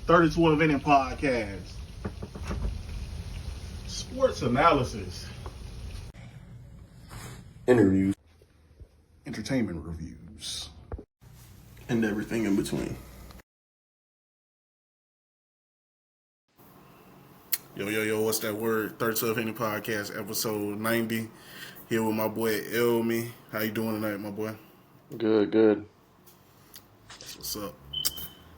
32 of Inning podcast. Sports analysis. Interviews. Entertainment reviews. And everything in between. Yo, what's that word? 32 of Haney podcast, episode 90. Here with my boy Elmy. How you doing tonight, my boy? Good. What's up?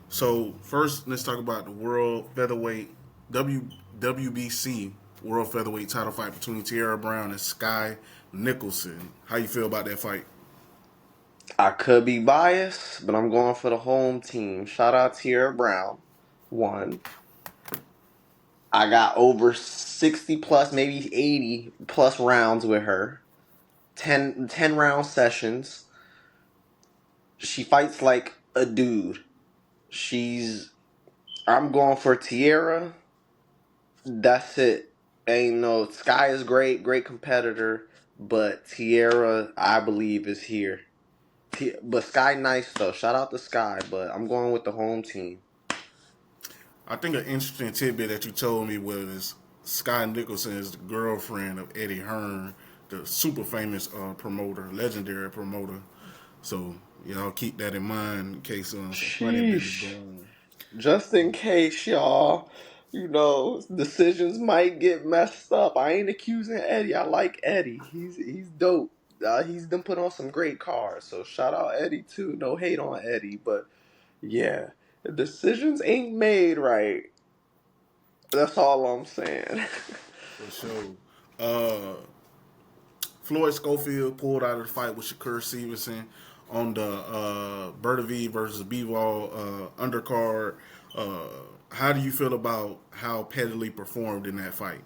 So, first, let's talk about the World Featherweight, WBC World Featherweight title fight between Tiara Brown and Skye Nicholson. How you feel about that fight? I could be biased, but I'm going for the home team. Shout out Tiara Brown. One. I got over 60 plus, maybe 80 plus rounds with her. 10 round sessions. She fights like a dude. I'm going for Tiara. That's it. Skye is great competitor, but Tiara, I believe, is here. But Skye nice though. Shout out to Skye, but I'm going with the home team. I think an interesting tidbit that you told me was Skye Nicholson is the girlfriend of Eddie Hearn, the super famous promoter, legendary promoter. So y'all keep that in mind in case some funny bit is going on. Just in case, y'all, decisions might get messed up. I ain't accusing Eddie. I like Eddie. He's dope. He's been put on some great cards. So shout out Eddie too. No hate on Eddie, but yeah, the decisions ain't made right. That's all I'm saying. For sure. Floyd Schofield pulled out of the fight with Shakur Stevenson on the Brodrick versus Bivol undercard. How do you feel about how Pedley performed in that fight?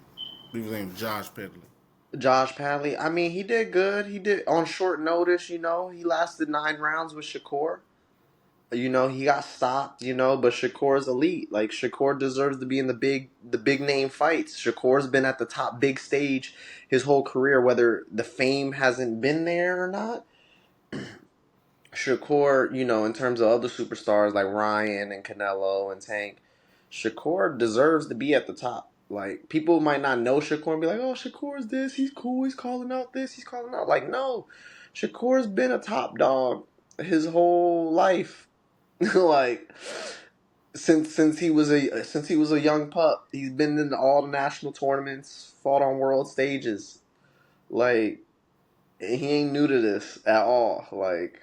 His name was Josh Pedley. Josh Pedley. I mean, he did good. He did on short notice. He lasted 9 rounds with Shakur. He got stopped, but Shakur's elite. Like, Shakur deserves to be in the big name fights. Shakur's been at the top big stage his whole career, whether the fame hasn't been there or not. Shakur, in terms of other superstars like Ryan and Canelo and Tank, Shakur deserves to be at the top. Like, people might not know Shakur and be like, oh, Shakur's this, he's cool, he's calling out this, he's calling out. Like, no. Shakur's been a top dog his whole life. Like, since he was a young pup, he's been in all the national tournaments, fought on world stages. Like, he ain't new to this at all. Like,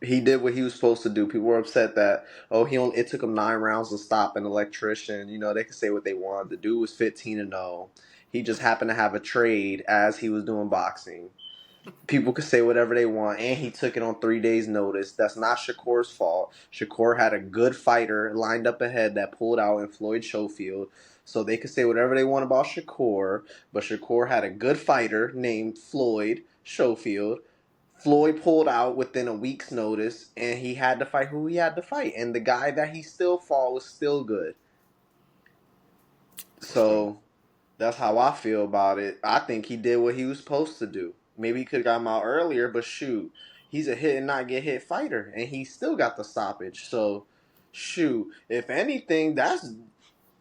he did what he was supposed to do. People were upset that it took him 9 rounds to stop an electrician. They could say what they wanted. The dude was 15-0. He just happened to have a trade as he was doing boxing. People could say whatever they want, and he took it on 3 days' notice. That's not Shakur's fault. Shakur had a good fighter lined up ahead that pulled out in Floyd Schofield. So they could say whatever they want about Shakur, but Shakur had a good fighter named Floyd Schofield. Floyd pulled out within a week's notice, and he had to fight who he had to fight. And the guy that he still fought was still good. So that's how I feel about it. I think he did what he was supposed to do. Maybe he could have got him out earlier, but shoot, he's a hit and not get hit fighter, and he still got the stoppage. So, shoot, if anything, that's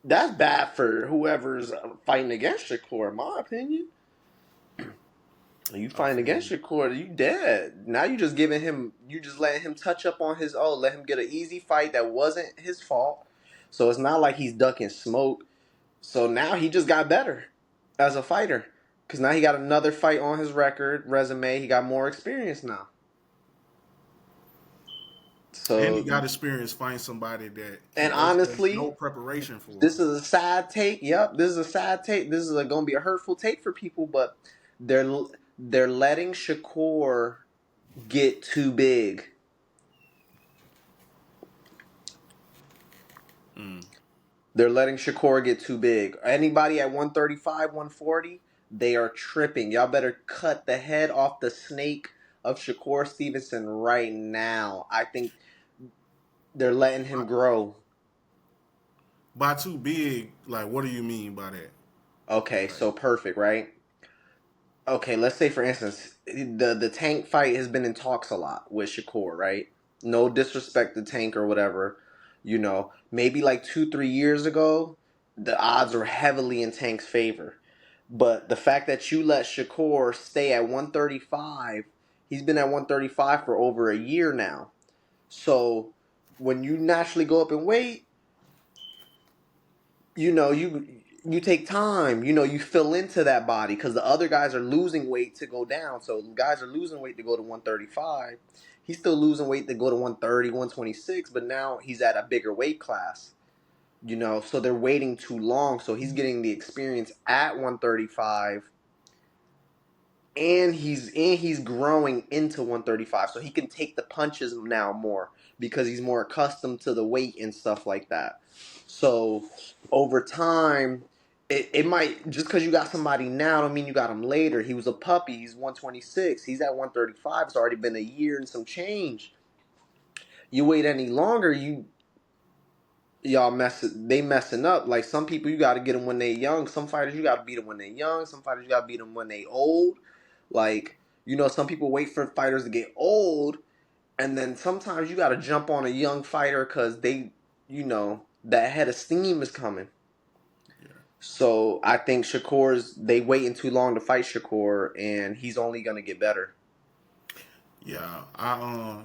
bad for whoever's fighting against Shakur, in my opinion. You fighting against Shakur, you dead. Now you just letting him touch up on let him get an easy fight that wasn't his fault. So it's not like he's ducking smoke. So now he just got better as a fighter. Because now he got another fight on his resume. He got more experience now. So, and he got experience fighting somebody that and honestly, no preparation for. This is a sad take. Yep, this is a sad take. This is going to be a hurtful take for people, but they're letting Shakur get too big. They're letting Shakur get too big. Anybody at 135, 140, they are tripping. Y'all better cut the head off the snake of Shakur Stevenson right now. I think they're letting him grow. By too big, like, what do you mean by that? Okay, right. So perfect, right? Okay, let's say, for instance, the Tank fight has been in talks a lot with Shakur, right? No disrespect to Tank or whatever. You know, maybe like 2-3 years ago, the odds were heavily in Tank's favor. But the fact that you let Shakur stay at 135, he's been at 135 for over a year now. So when you naturally go up in weight, you know, you take time, you know, you fill into that body because the other guys are losing weight to go down. So guys are losing weight to go to 135. He's still losing weight to go to 130, 126, but now he's at a bigger weight class. You know, so they're waiting too long. So he's getting the experience at 135, and he's growing into 135, so he can take the punches now more because he's more accustomed to the weight and stuff like that. So over time, it might, just because you got somebody now don't mean you got him later. He was a puppy. He's 126. He's at 135. It's already been a year and some change. You wait any longer, they messing up. Like some people, you got to get them when they young. Some fighters, you got to beat them when they young. Some fighters, you got to beat them when they old. Like, you know, some people wait for fighters to get old, and then sometimes you got to jump on a young fighter because they, you know, that head of steam is coming. Yeah. So I think they waiting too long to fight Shakur, and he's only gonna get better. Yeah,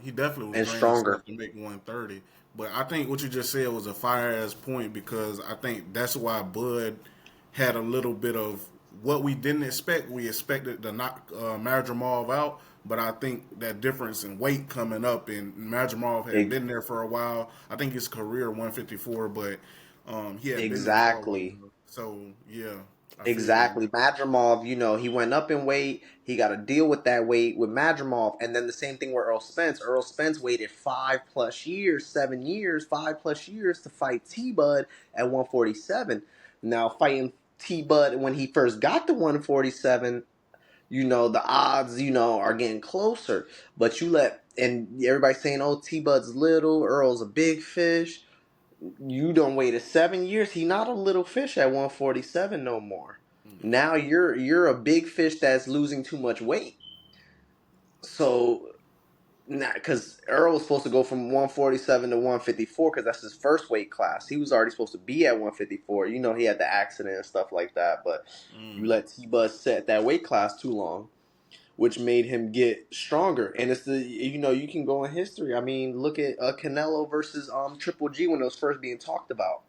he definitely was And training stronger. himself to make 130. But I think what you just said was a fire ass point because I think that's why Bud had a little bit of what we didn't expect. We expected to knock Madrimov out, but I think that difference in weight coming up, and Madrimov had Ex- been there for a while. I think his career 154, but he had been there for a exactly. while. So yeah, I feel you. Exactly. Madrimov, you know, he went up in weight. He got to deal with that weight with Madrimov. And then the same thing with Earl Spence. Earl Spence waited 5+ years, 7 years, 5+ years to fight T Bud at 147. Now, fighting T Bud when he first got to 147, you know, the odds, you know, are getting closer. But and everybody's saying, oh, T Bud's little, Earl's a big fish. You don't waited 7 years. He not a little fish at 147 no more. Now you're a big fish that's losing too much weight. So now, because Earl was supposed to go from 147 to 154 because that's his first weight class. He was already supposed to be at 154. You know, he had the accident and stuff like that. But you let T Buzz set that weight class too long, which made him get stronger. And it's you can go in history. I mean, look at Canelo versus Triple G when it was first being talked about.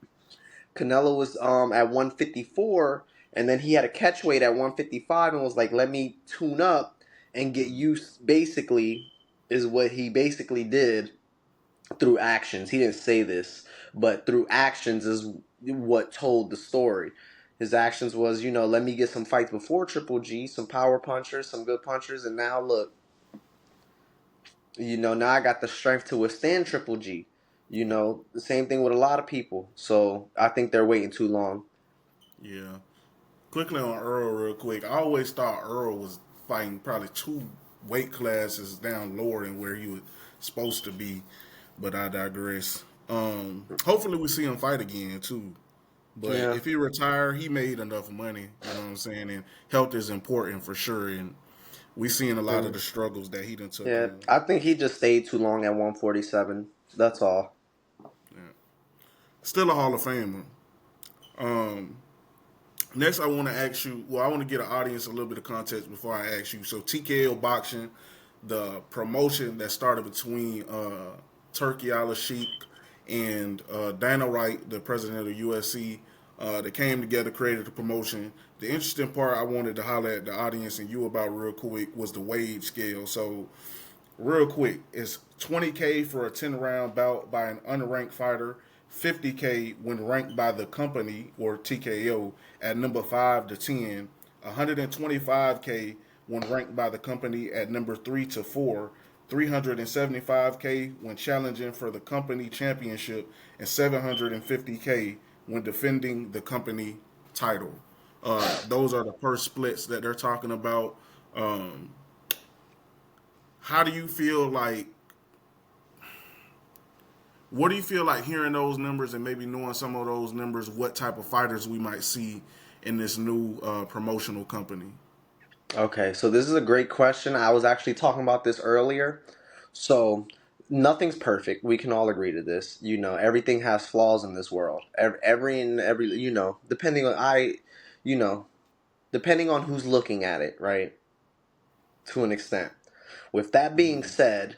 Canelo was at 154, and then he had a catch weight at 155 and was like, let me tune up and get used, basically, is what he basically did through actions. He didn't say this, but through actions is what told the story. His actions was, let me get some fights before Triple G, some power punchers, some good punchers, and now look, now I got the strength to withstand Triple G. The same thing with a lot of people. So I think they're waiting too long. Yeah. Quickly on Earl, real quick. I always thought Earl was fighting probably 2 weight classes down lower than where he was supposed to be, but I digress. Hopefully we see him fight again too. But Yeah. if he retire, he made enough money. You know what I'm saying? And health is important for sure. And we seeing a lot of the struggles that he done took Yeah. on. I think he just stayed too long at 147. That's all. Yeah. Still a Hall of Famer. Um, Next, I want to ask you. Well, I want to get an audience a little bit of context before I ask you. So, TKO boxing, the promotion that started between Turkey Al Sheikh and Dana Wright, the president of the UFC, that came together, created the promotion. The interesting part I wanted to holler at the audience and you about real quick was the wage scale. So, real quick, it's $20K for a 10-round bout by an unranked fighter, $50K when ranked by the company or TKO at number 5 to 10, $125K when ranked by the company at number 3 to 4, $375K when challenging for the company championship, and $750K when defending the company title. Those are the first splits that they're talking about. How do you feel like? What do you feel like hearing those numbers and maybe knowing some of those numbers? What type of fighters we might see in this new promotional company? Okay, so this is a great question. I was actually talking about this earlier. So Nothing's perfect. We can all agree to this. Everything has flaws in this world. Every depending on you know, depending on who's looking at it, right? To an extent. With that being said,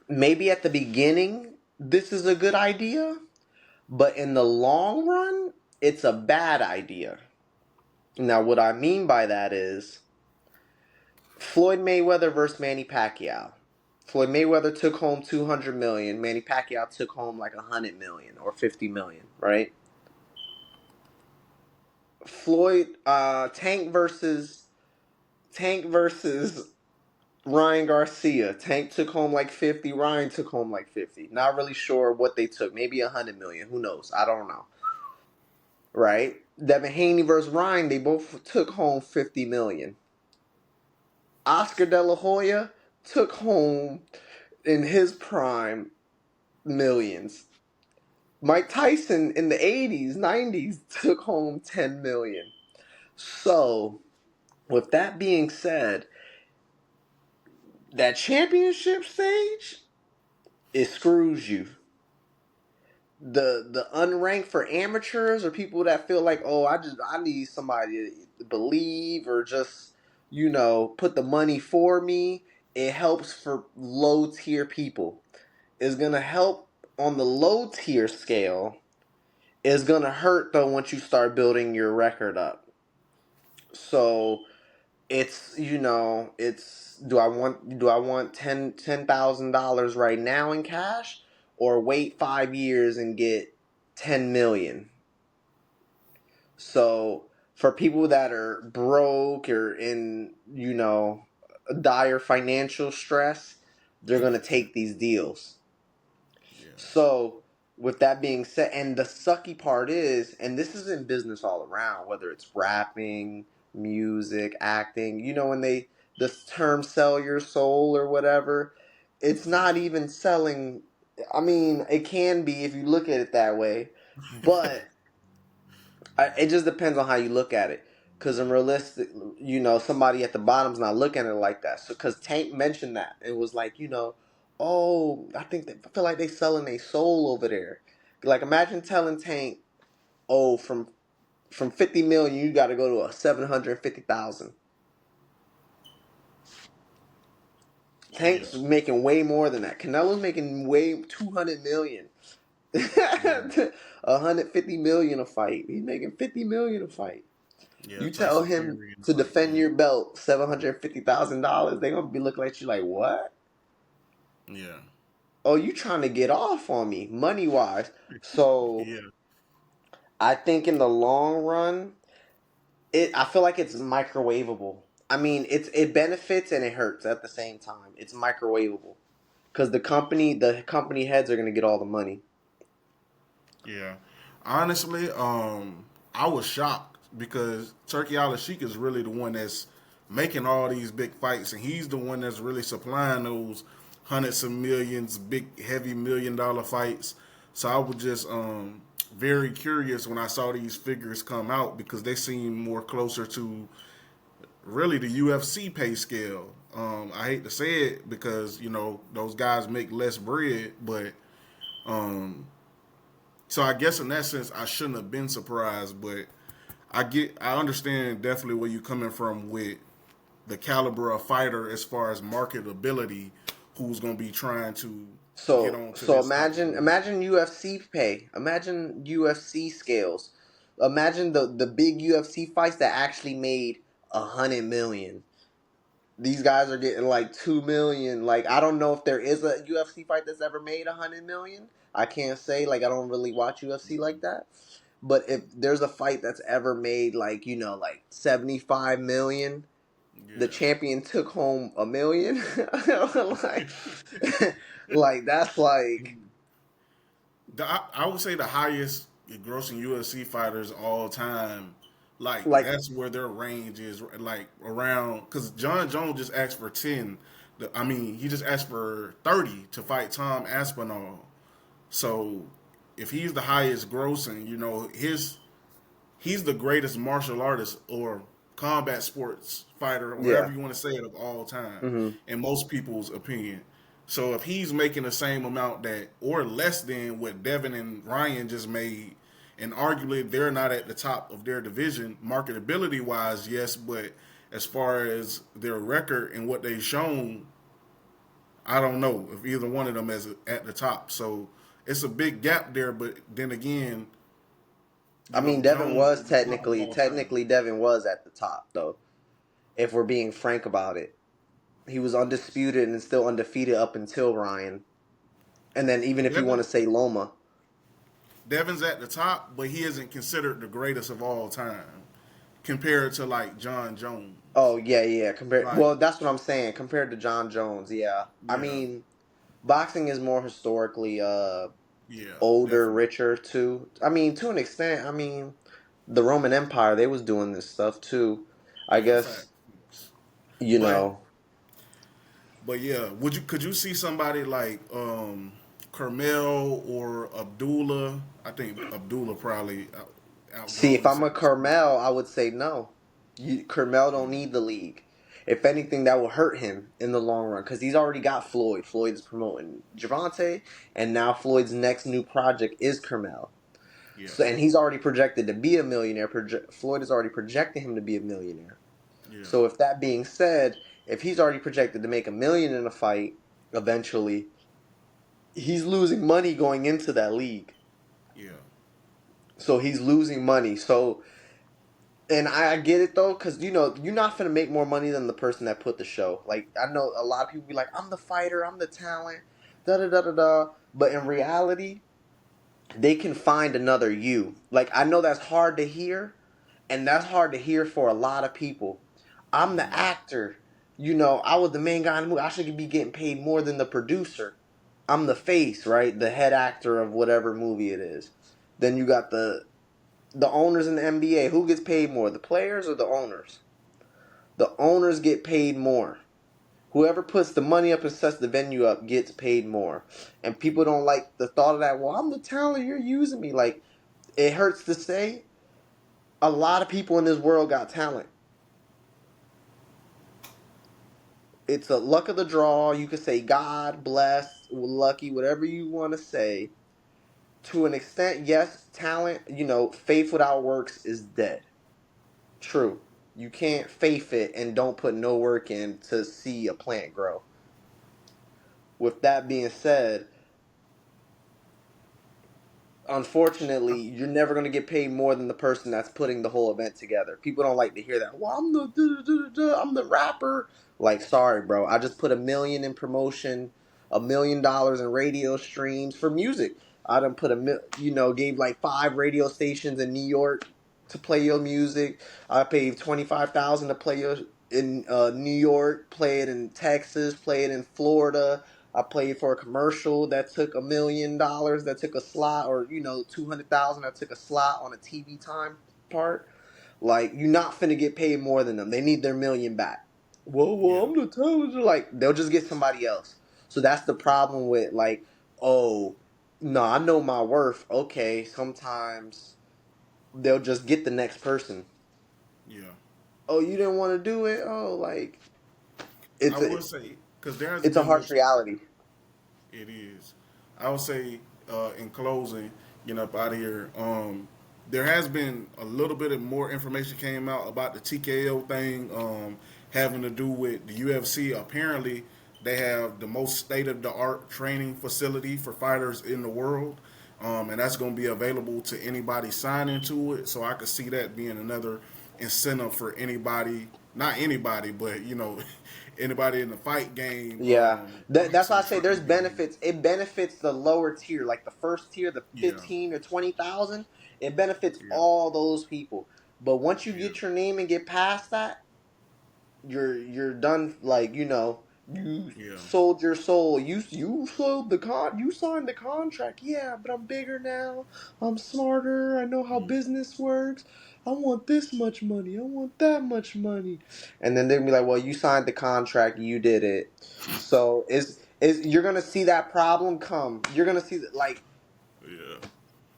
maybe at the beginning this is a good idea, but in the long run, it's a bad idea. Now, what I mean by that is Floyd Mayweather versus Manny Pacquiao. Floyd Mayweather took home 200 million. Manny Pacquiao took home like 100 million or 50 million, right? Tank versus Ryan Garcia. Tank took home like 50. Ryan took home like 50. Not really sure what they took. Maybe 100 million. Who knows? I don't know. Right? Devin Haney versus Ryan. They both took home 50 million. Oscar De La Hoya took home in his prime millions. Mike Tyson in the 80s, 90s took home 10 million. So, with that being said, that championship stage, it screws you. The unranked for amateurs or people that feel like, oh, I need somebody to believe or just, put the money for me. It helps for low tier people. It's gonna help on the low tier scale. It's gonna hurt though once you start building your record up. So it's do I want $10,000 right now in cash or wait 5 years and get 10 million? So for people that are broke or in dire financial stress, they're gonna take these deals. Yeah. So, with that being said, and the sucky part is, and this is in business all around, whether it's rapping, music, acting, when the term sell your soul or whatever, it's not even selling. I mean, it can be if you look at it that way, but it just depends on how you look at it. Because in realistic, somebody at the bottom's not looking at it like that. So, because Tank mentioned that, it was like, oh, I feel like they selling their soul over there. Like, imagine telling Tank, oh, from 50 million, you got to go to a 750,000. Tank's making way more than that. Canelo's making way 200 million. 150 million a fight. He's making 50 million a fight. Yeah, You tell Tyson him Fury in the to fight. defend your belt, $750,000. They're gonna be looking at you like, what? Yeah. Oh, you trying to get off on me, money wise? So Yeah. I think in the long run, I feel like it's microwavable. I mean, it benefits and it hurts at the same time. It's microwavable because the company heads are gonna get all the money. Yeah. Honestly, I was shocked because Turkey Al Sheik is really the one that's making all these big fights, and he's the one that's really supplying those hundreds of millions, big heavy $1 million fights. So I was just very curious when I saw these figures come out because they seem more closer to really the UFC pay scale. I hate to say it because those guys make less bread, but um, so I guess in that sense, I shouldn't have been surprised, but I understand definitely where you're coming from with the caliber of fighter as far as marketability, who's going to be trying to get So on to so this type of imagine UFC pay. Imagine UFC scales. Imagine the big UFC fights that actually made 100 million. These guys are getting like 2 million. Like, I don't know if there is a UFC fight that's ever made 100 million. I can't say, like, I don't really watch UFC like that. But if there's a fight that's ever made like 75 million, the yeah. champion took home 1 million. like, like that's like I would say the highest grossing UFC fighters all time, like like that's where their range is, like around. Because John Jones just asked for 10. I mean, he just asked for 30 to fight Tom Aspinall. So if he's the highest grossing, he's the greatest martial artist or combat sports fighter, Yeah. whatever you want to say it, of all time, Mm-hmm. in most people's opinion. So if he's making the same amount that, or less than what Devin and Ryan just made, and arguably they're not at the top of their division, marketability wise, yes, but as far as their record and what they've shown, I don't know if either one of them is at the top. So it's a big gap there. But then again, I mean, Devin Jones was is the top of all time. technically Devin was at the top though. If we're being frank about it, he was undisputed and still undefeated up until Ryan. And then even if you want Devin, to say Loma, Devin's at the top, but he isn't considered the greatest of all time compared to like John Jones. oh yeah. Compared, Like, well, that's what I'm saying. Compared to John Jones, yeah. I yeah, mean, boxing is more historically yeah, older, definitely. richer too. I mean, to an extent. I mean, the Roman Empire, they was doing this stuff too. I Yeah, fact. guess, you But know. yeah, could you see somebody like Carmel or Abdullah? I think Abdullah probably See, if outgrown I'm himself. a Carmel, I would say no. Carmel don't need the league. If anything, that will hurt him in the long run because he's already got Floyd. Floyd is promoting Javante, and now Floyd's next new project is Carmel. Yeah, So, and he's already projected to be a millionaire. Floyd is already projecting him to be a millionaire. yeah, So, if that being said, if he's already projected to make $1 million in a fight eventually, he's losing money going into that league. yeah, So he's losing money. So, and I get it though, because you're not gonna make more money than the person that put the show. Like I know a lot of people be like, I'm the fighter, I'm the talent, da da da da da. But in reality, they can find another you. Like I know that's hard to hear, and that's hard to hear for a lot of people. I'm the actor. I was the main guy in the movie. I should be getting paid more than the producer. I'm the face, right? The head actor of whatever movie it is. Then you got the owners in the NBA. Who gets paid more, the players or the owners? The owners get paid more. Whoever puts the money up and sets the venue up gets paid more. And people don't like the thought of that. Well, I'm the talent. You're using me. Like, it hurts to say. A lot of people in this world got talent. It's a luck of the draw. You could say God, blessed, lucky, whatever you want to say. To an extent, yes, talent, faith without works is dead. True. You can't faith it and don't put no work in to see a plant grow. With that being said, unfortunately, you're never going to get paid more than the person that's putting the whole event together. People don't like to hear that. Well, I'm the rapper. Like, sorry, bro. I just put $1 million in promotion, $1 million in radio streams for music. I done put gave like 5 radio stations in New York to play your music. I paid $25,000 to play your in New York, play it in Texas, play it in Florida. I played for a commercial that took $1 million, that took a slot, or 200,000 that took a slot on a TV time part. Like, you're not finna get paid more than them. They need their million back. Well, yeah, I'm the talent. Like, they'll just get somebody else. So that's the problem with like, oh, no, I know my worth. Okay, sometimes they'll just get the next person. yeah. Oh, you didn't want to do it. Oh, like I it's a would say because there has it's a been harsh this. reality. It is. I would say in closing, up out of here. There has been a little bit of more information came out about the TKO thing, having to do with the UFC. Apparently, they have the most state of the art training facility for fighters in the world, and that's going to be available to anybody signing to it. So I could see that being another incentive for anybody, not anybody, but anybody in the fight game, Yeah, that's why I boxing say there's training. benefits. It benefits the lower tier, like the first tier, the Yeah, 15 or 20,000. It benefits yeah, all those people. But once you yeah, get your name and get past that, you're done. Like you yeah, sold your soul. You sold You signed the contract. Yeah, but I'm bigger now. I'm smarter. I know how mm, business works. I want this much money. I want that much money. And then they'll be like, "Well, you signed the contract. You did it." So is you're gonna see that problem come. You're gonna see that. yeah,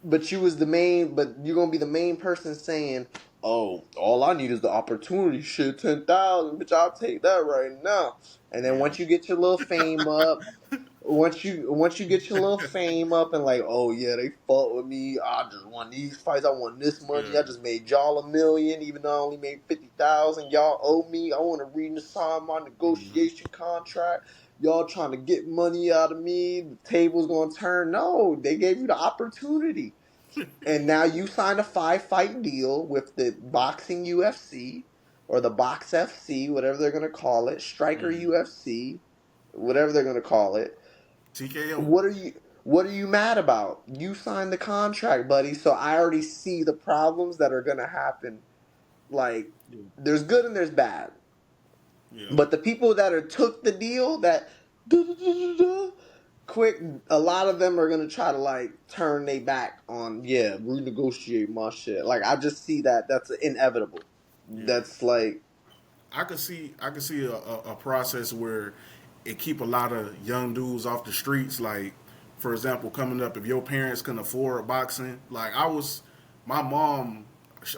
But you was the main. But you're gonna be the main person saying, oh, all I need is the opportunity. Shit, 10,000, bitch, I'll take that right now. And then Yeah. once you get your little fame up, once you get your little fame up and like, oh yeah, they fought with me. I just won these fights. I won this money. Yeah. I just made y'all $1 million, even though I only made 50,000. Y'all owe me. I want to resign my negotiation contract. Y'all trying to get money out of me. The table's gonna turn. No, they gave you the opportunity. And now you signed a 5-fight deal with the Boxing UFC or the Box FC, whatever they're gonna call it, Striker UFC, whatever they're gonna call it. TKO. What are you mad about? You signed the contract, buddy. So I already see the problems that are gonna happen. Like Yeah. there's good and there's bad. Yeah. But the people that took the deal that quick, a lot of them are gonna try to like turn their back on renegotiate my shit. Like I just see that that's inevitable. Yeah. That's like I could see a process where it keep a lot of young dudes off the streets. Like, for example, coming up, if your parents can afford boxing, like my mom,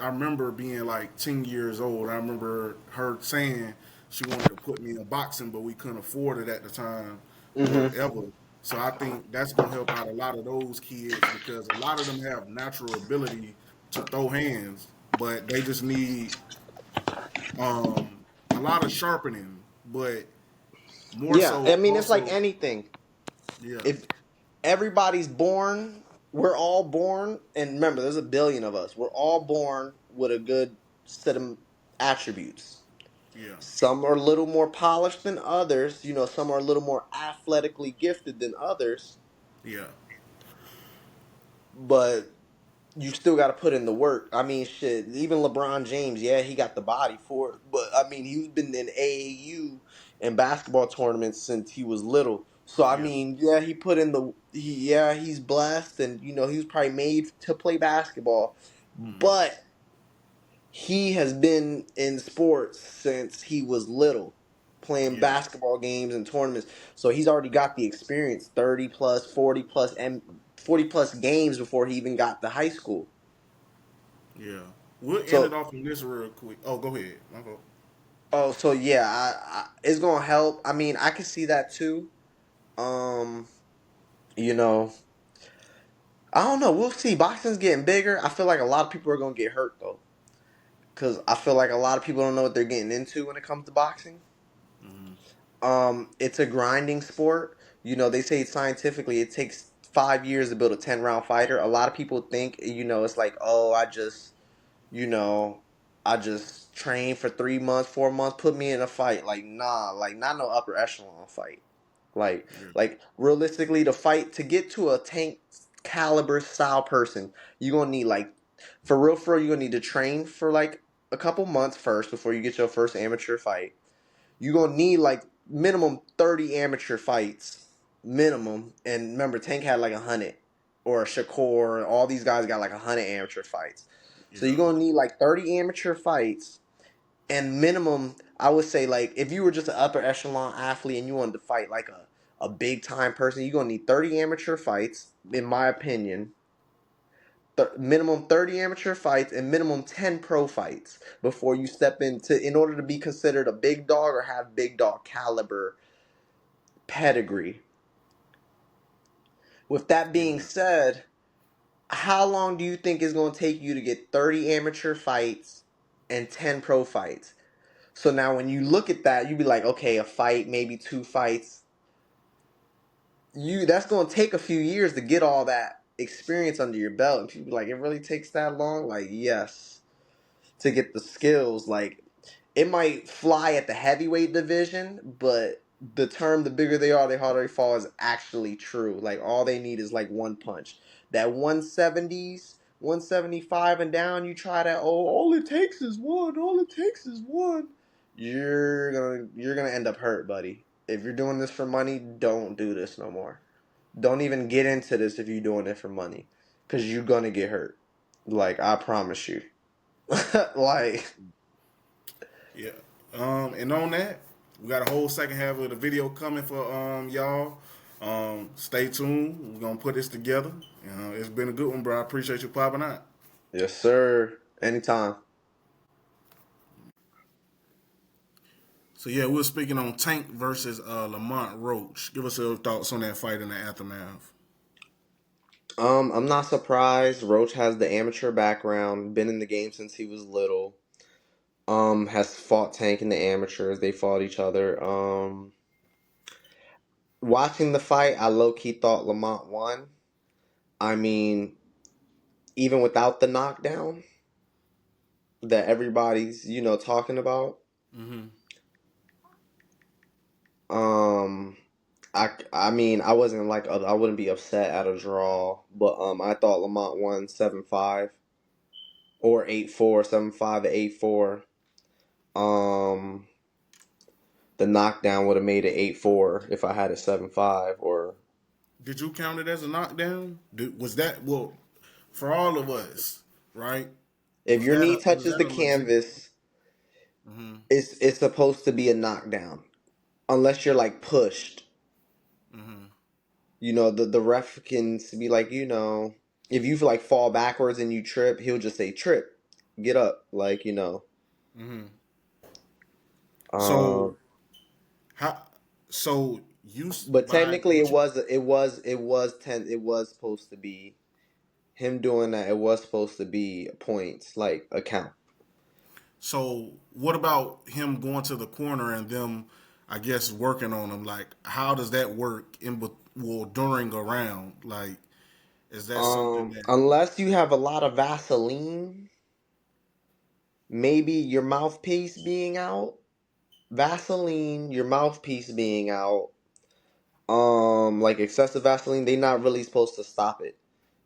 I remember being like 10 years old. I remember her saying she wanted to put me in boxing, but we couldn't afford it at the time or hmm ever. So I think that's gonna help out a lot of those kids because a lot of them have natural ability to throw hands, but they just need a lot of sharpening, but more yeah. I so mean, it's like also, anything. yeah, If everybody's born, we're all born, and remember, there's 1 billion of us. We're all born with a good set of attributes. yeah, Some are a little more polished than others. Some are a little more athletically gifted than others. yeah, But you still got to put in the work. I mean, shit. Even LeBron James, yeah, he got the body for it. But I mean, he's been in AAU and basketball tournaments since he was little. So I yeah, mean, yeah, he put in he's blessed, and he was probably made to play basketball. But he has been in sports since he was little, playing yeah, basketball games and tournaments. So he's already got the experience, 30 plus, 40 plus, and 40 plus games before he even got to high school. yeah. We'll end it So, off on this real quick. Oh, go ahead. My fault. so yeah, it's gonna help. I mean, I can see that too. Um, you know, I don't know. We'll see. Boxing's getting bigger. I feel like a lot of people are gonna get hurt though, because I feel like a lot of people don't know what they're getting into when it comes to boxing. It's a grinding sport. They say scientifically it takes 5 years to build a 10-round fighter. A lot of people think, it's like, oh, you know, I just train for 3 months, 4 months, put me in a fight. Like, nah, like not no upper echelon fight. Like, Yeah, like realistically, to get to a tank caliber style person, you're gonna need like, for real, you're gonna need to train for like a couple months first before you get your first amateur fight. You're gonna need like minimum 30 amateur fights, minimum. And remember, Tank had like 100, or Shakur, all these guys got like 100 amateur fights. So you're yeah, gonna need like 30 amateur fights, and minimum, I would say, like if you were just an upper echelon athlete and you wanted to fight like a big time person, you're gonna need 30 amateur fights, in my opinion. Minimum 30 amateur fights and minimum 10 pro fights before you step in order to be considered a big dog or have big dog caliber pedigree. With that being yeah, said, how long do you think it's going to take you to get 30 amateur fights and 10 pro fights? So now when you look at that, you be like, okay, a fight, maybe 2 fights. That's going to take a few years to get all that experience under your belt. And people be like, it really takes that long? Like, yes. To get the skills, like it might fly at the heavyweight division, but the bigger they are, the harder they fall is actually true. Like all they need is like one punch. That 170s, 175 and down, you try that, oh, all it takes is one, all it takes is one. You're gonna end up hurt, buddy. If you're doing this for money, don't do this no more. Don't even get into this if you're doing it for money. Cause you're gonna get hurt. Like, I promise you. Like, yeah. And on that, we got a whole second half of the video coming for y'all. Stay tuned. We're gonna put this together. It's been a good one, bro. I appreciate you popping out. yes, sir. Anytime. So yeah, we're speaking on Tank versus Lamont Roach. Give us your thoughts on that fight in the aftermath. I'm not surprised. Roach has the amateur background, been in the game since he was little. Has fought Tank in the amateurs. They fought each other. Watching the fight, I low key thought Lamont won. I mean, even without the knockdown that everybody's talking about. Mm-hmm. Um, I mean, I wasn't like I wouldn't be upset at a draw, but I thought Lamont won 7-5 or 8-4, 7-5 to 8-4. Um, the knockdown would have made it 8-4 if I had it 7-5 or Did you count it as a knockdown? Was that for all of us, right? if your knee Was touches that the a legit? canvas, Mm-hmm. it's supposed to be a knockdown unless you're like pushed. Mm-hmm. The ref can be like, if you like fall backwards and you trip, he'll just say trip, get up, like. Mm-hmm. So Um, how? So but by technically, what you? it was 10. It was supposed to be him doing that. It was supposed to be points, like a count. So what about him going to the corner and them? I guess working on him. Like, how does that work during a round? Like, is that something that? Unless you have a lot of Vaseline, maybe your mouthpiece being out. Vaseline, your mouthpiece being out. Like excessive Vaseline, they not really supposed to stop it.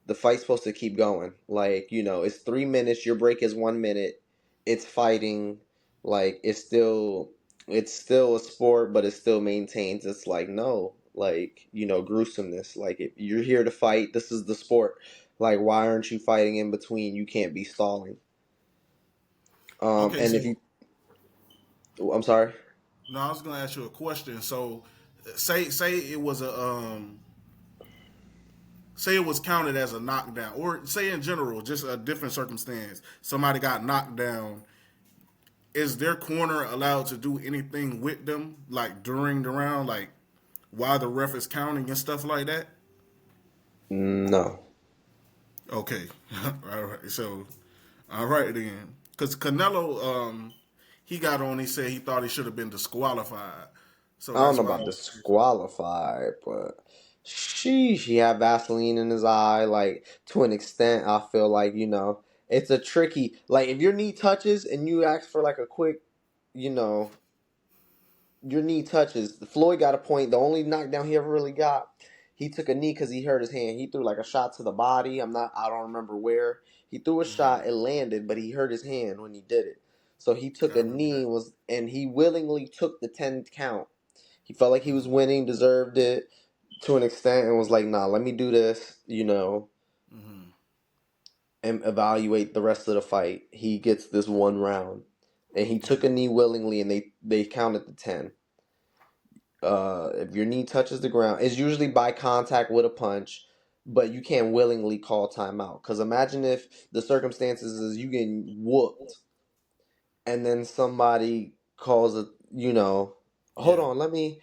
The fight's supposed to keep going. Like, it's 3 minutes, your break is 1 minute. It's fighting. Like it's still a sport, but it still maintains it's like no, like, gruesomeness. Like if you're here to fight, this is the sport. Like why aren't you fighting in between? You can't be stalling. Okay, And if so you I'm sorry. no, I was gonna ask you a question. So, say it was say it was counted as a knockdown, or say in general, just a different circumstance. Somebody got knocked down. Is their corner allowed to do anything with them, like during the round, like while the ref is counting and stuff like that? No. Okay, all right. So, all right then, because Canelo, he got on. He said he thought he should have been disqualified. So I don't that's know why I about was. disqualified, but sheesh, he had Vaseline in his eye. Like to an extent, I feel like it's a tricky. Like if your knee touches and you ask for like a quick, you know, your knee touches. Floyd got a point. The only knockdown he ever really got, he took a knee because he hurt his hand. He threw like a shot to the body. I don't remember where. He threw a shot. It landed, but he hurt his hand when he did it. So he took I a remember knee that. and he willingly took the 10 count. He felt like he was winning, deserved it to an extent, and was like, "Nah, let me do this," Mm-hmm. and evaluate the rest of the fight. He gets this one round, and he Yeah. took a knee willingly, and they counted the 10. If your knee touches the ground, it's usually by contact with a punch, but you can't willingly call timeout. Because imagine if the circumstances is you getting whooped, and then somebody calls hold Yeah. on, let me.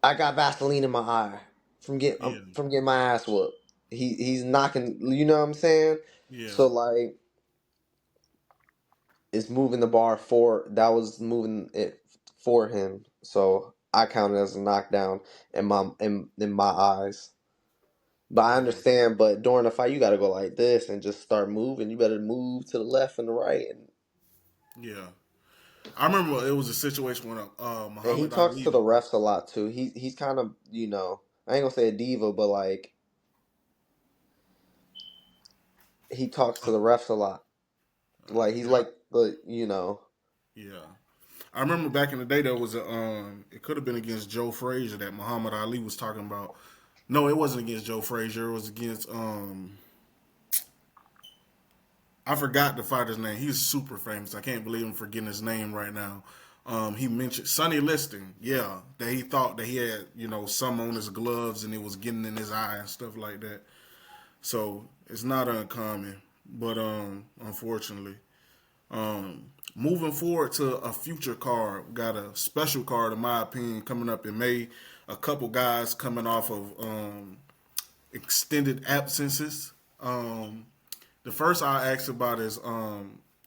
I got Vaseline in my eye Yeah. from getting my ass whooped. He's knocking. You know what I'm saying? Yeah. So like, it's moving the bar for that was moving it for him. So I count it as a knockdown in my eyes. But I Yeah. understand. But during the fight, you got to go like this and just start moving. You better move to the left and the right, Yeah. I remember it was a situation when and he Muhammad talks to Ali. the refs a lot too. He's kind of I ain't gonna say a diva, but like he talks to the refs a lot. Like he's Yeah. like the Yeah. I remember back in the day there was a it could have been against Joe Frazier that Muhammad Ali was talking about. No, it wasn't against Joe Frazier. It was against I forgot the fighter's name. He's super famous. I can't believe I'm forgetting his name right now. He mentioned Sonny Liston, yeah, that he thought that he had, some on his gloves and it was getting in his eye and stuff like that. So it's not uncommon, but unfortunately. Moving forward to a future card, we got a special card, in my opinion, coming up in May. A couple guys coming off of extended absences. The first I'll ask about is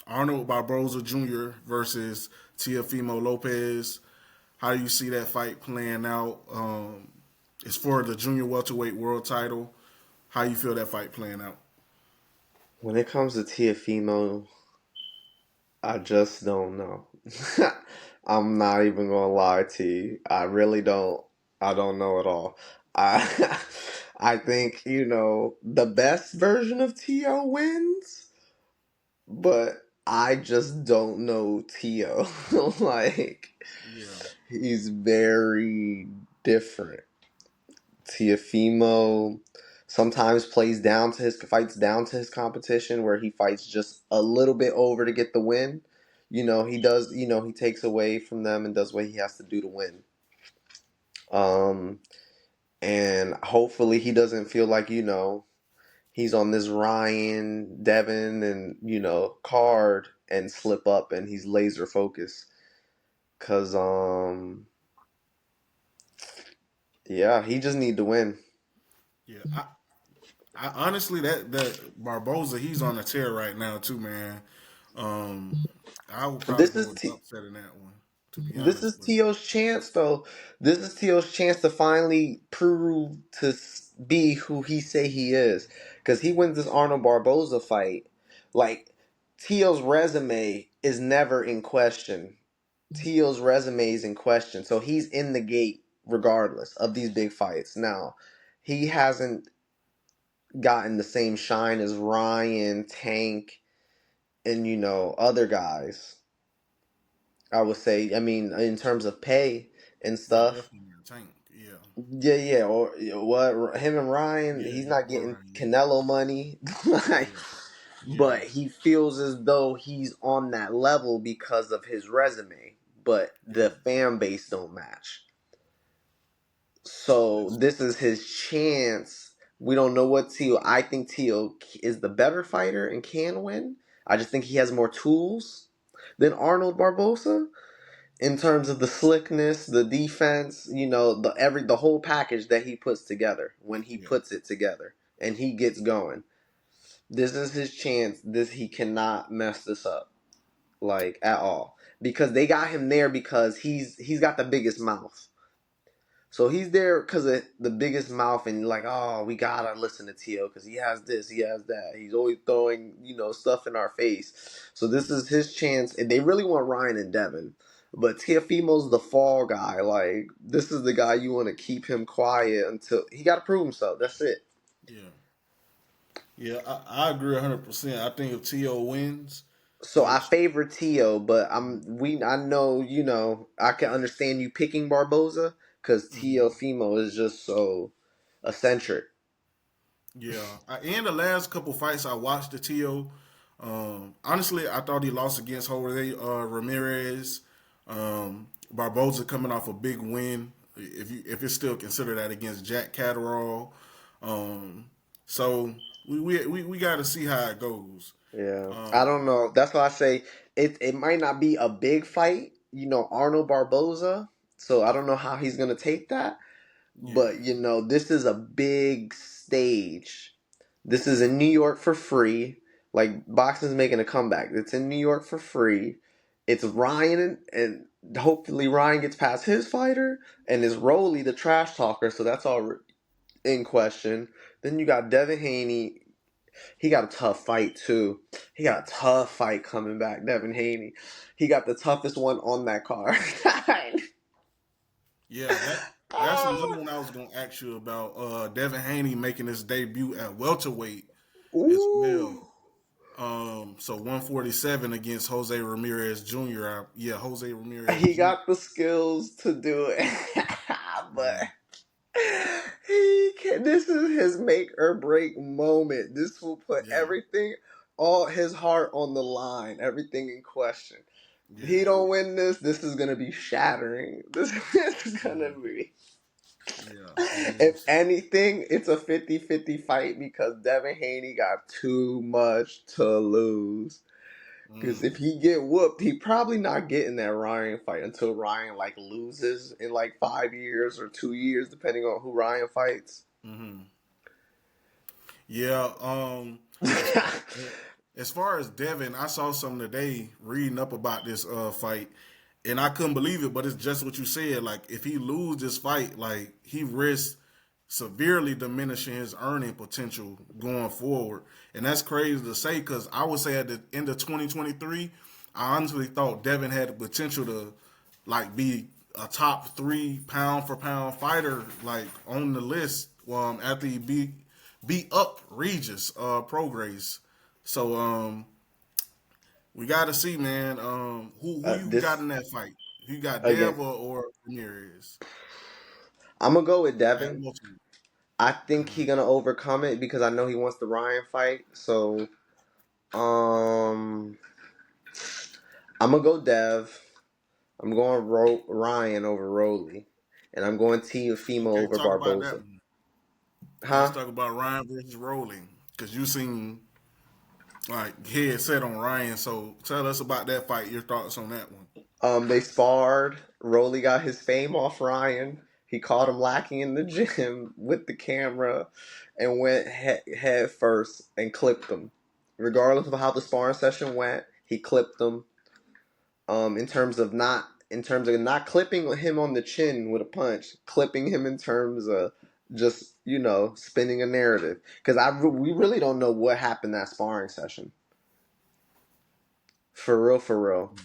Arnold Barboza Jr. versus Teofimo Lopez. How do you see that fight playing out? It's for the junior welterweight world title. How you feel that fight playing out? When it comes to Tiafimo, I just don't know. I'm not even gonna lie to you. I really don't. I don't know at all. I I think the best version of TeoL wins, but I just don't know Teo. Like Yeah, he's very different. Teofimo sometimes plays down to his fights down to his competition where he fights just a little bit over to get the win. He does, he takes away from them and does what he has to do to win. Um and hopefully he doesn't feel like, he's on this Ryan, Devin and, card and slip up and he's laser focused cuz yeah, he just need to win. yeah. I honestly that Barboza, he's on a tear right now too, man. Um, I would probably This go is with T- upset in that one, to be This honest. is But Teo's chance, though. This is Teo's chance to finally prove to be who he say he is. Because he wins this Arnold Barboza fight. Like, Teo's resume is never in question. Teo's resume is in question. So he's in the gate regardless of these big fights. Now, he hasn't gotten the same shine as Ryan, Tank, and, other guys. I would say, I mean, in terms of pay and yeah, stuff. definitely a tank. Yeah, Yeah, yeah, or what? Him and Ryan, yeah, he's him not or getting Ryan. Canelo money, like, Yeah, yeah, but he feels as though he's on that level because of his resume. But yeah, the fan base don't match. So that's, this is his chance. We don't know what Teo. I think Teo is the better fighter and can win. I just think he has more tools than Arnold Barboza in terms of the slickness, the defense, the whole package that he puts together when he yeah, puts it together and he gets going. This is his chance. This he cannot mess this up like at all because they got him there because he's got the biggest mouth. So he's there because of the biggest mouth, and like, oh, we gotta listen to Teo because he has this, he has that. He's always throwing, stuff in our face. So this is his chance, and they really want Ryan and Devin, but Teofimo's the fall guy. Like, this is the guy you want to keep him quiet until he got to prove himself. That's it. yeah, yeah. I agree 100%. I think if T.O. wins, So I which favor Teo, but I know I can understand you picking Barboza because mhm, Teofimo is just so eccentric. yeah, and the last couple fights I watched the T.O. Honestly, I thought he lost against Jose Ramirez. Barboza coming off a big win, if it's still considered that, against Jack Catterall. Um, so we got to see how it goes. Yeah, I Um, don't know. That's why I say it might not be a big fight, Arnold Barboza. So I don't know how he's gonna take that. yeah, But this is a big stage. This is in New York for free. Like boxing's making a comeback. It's in New York for free. It's Ryan and hopefully Ryan gets past his fighter and is Rolly the trash talker. So that's all in question. Then you got Devin Haney. He got a tough fight too. He got a tough fight coming back, Devin Haney. He got the toughest one on that card. yeah. That's another one I was gonna ask you about. Devin Haney making his debut at welterweight as well. Ooh. So 147 against Jose Ramirez Jr. Yeah, Jose Ramirez He Jr. got the skills to do it. But Yeah, he can this is his make or break moment. This will put yeah, everything, all his heart on the line, everything in question. He yeah, don't win this, this is gonna be shattering. This is gonna yeah, be yeah. It if is. anything, it's a 50-50 fight because Devin Haney got too much to lose. Because if he get whooped, he probably not getting that Ryan fight until Ryan like loses in like 5 years or 2 years, depending on who Ryan fights. Yeah. As, as far as Devin, I saw something today reading up about this fight, and I couldn't believe it. But it's just what you said. Like if he lose this fight, like he risks severely diminishing his earning potential going forward, and that's crazy to say because I would say at the end of 2023, I honestly thought Devin had the potential to like be a top 3 pound for pound fighter like on the list after he beat up Regis Prograis. So we got to see, man. Who you got This in that fight? You got again. Dev or Ramirez? I'm gonna go with At Devin. welterweight. I think he gonna overcome it because I know he wants the Ryan fight. So I'm gonna go Dev. I'm going Ryan over Rolly, and I'm going Teofimo Okay, over talk about that Barboza. one. Let's Huh? talk about Ryan versus Rolling because you seem like head set on Ryan. So tell us about that fight. Your thoughts on that one? They sparred. Rolly got his fame off Ryan. He caught him lacking in the gym with the camera, and went head first and clipped him. Regardless of how the sparring session went, he clipped him. In terms of not clipping him on the chin with a punch, clipping him in terms of just spinning a narrative. Because we really don't know what happened that sparring session. For real, for real.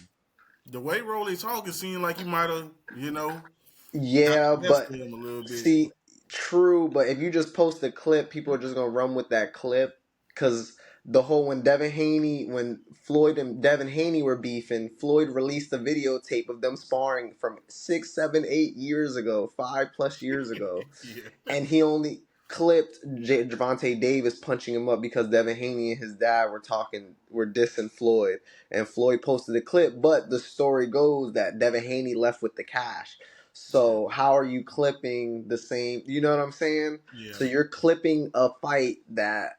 The way Rolly talking seemed like he might have, got Yeah, the best but of him a little bit. see, true. But if you just post a clip, people are just gonna run with that clip because the whole when Floyd and Devin Haney were beefing, Floyd released a videotape of them sparring from 6, 7, 8 years ago, 5+ years ago, Yeah. and he only clipped Javante Davis punching him up because Devin Haney and his dad were dissing Floyd, and Floyd posted a clip. But the story goes that Devin Haney left with the cash. Yeah. So how are you clipping the same? You know what I'm saying? Yeah. So you're clipping a fight that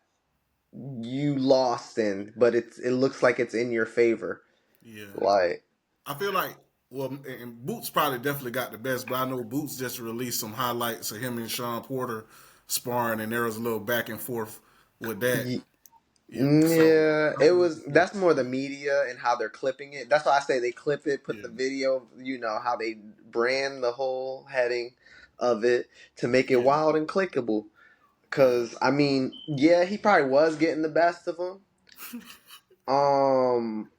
you lost in, but it looks like it's in your favor. Yeah. Like, I feel like, well, and Boots probably definitely got the best, but I know Boots just released some highlights of him and Sean Porter sparring, and there was a little back and forth with that. Yeah. So, yeah, it was. That's more the media and how they're clipping it. That's why I say they clip it, put yeah. the video. How they brand the whole heading of it to make it Yeah. wild and clickable. Yeah. Cause I mean, yeah, he probably was getting the best of him. Um,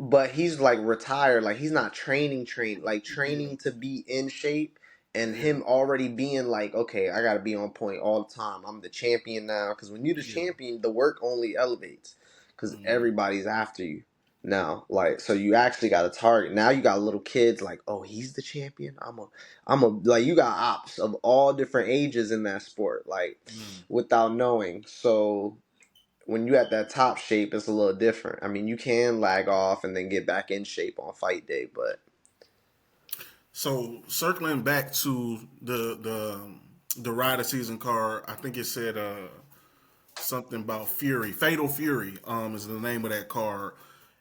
but he's like retired. Like he's not like Yeah. training to be in shape. And Yeah. him already being like, okay, I gotta be on point all the time. I'm the champion now. Because when you're the Yeah. champion, the work only elevates. Because Mm. everybody's after you now. Like, so you actually got a target. Now you got little kids like, oh, he's the champion. Like you got ops of all different ages in that sport. Like, Mm. without knowing. So when you at that top shape, it's a little different. I mean, you can lag off and then get back in shape on fight day, but So circling back to the Rider season card, I think it said something about Fury, Fatal Fury, is the name of that card.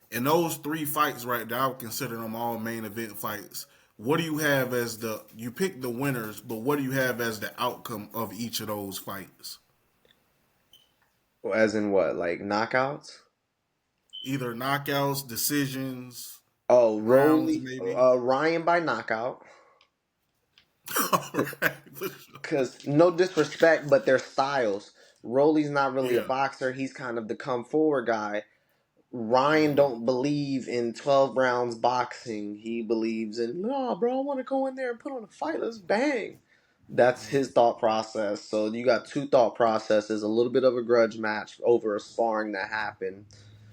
And those 3 fights right there, I would consider them all main event fights. What do you have as you pick the winners, but what do you have as the outcome of each of those fights? as in what, like knockouts? Either knockouts, decisions, Oh, rounds, Rolly, maybe. Ryan by knockout. All right, for sure. Because no disrespect, but their styles. Rolly's not really a Yeah, boxer. He's kind of the come forward guy. Ryan yeah, don't believe in 12 rounds boxing. He believes in, no, bro, I want to go in there and put on a fight. Let's bang. That's his thought process. So you got two thought processes, a little bit of a grudge match over a sparring that happened,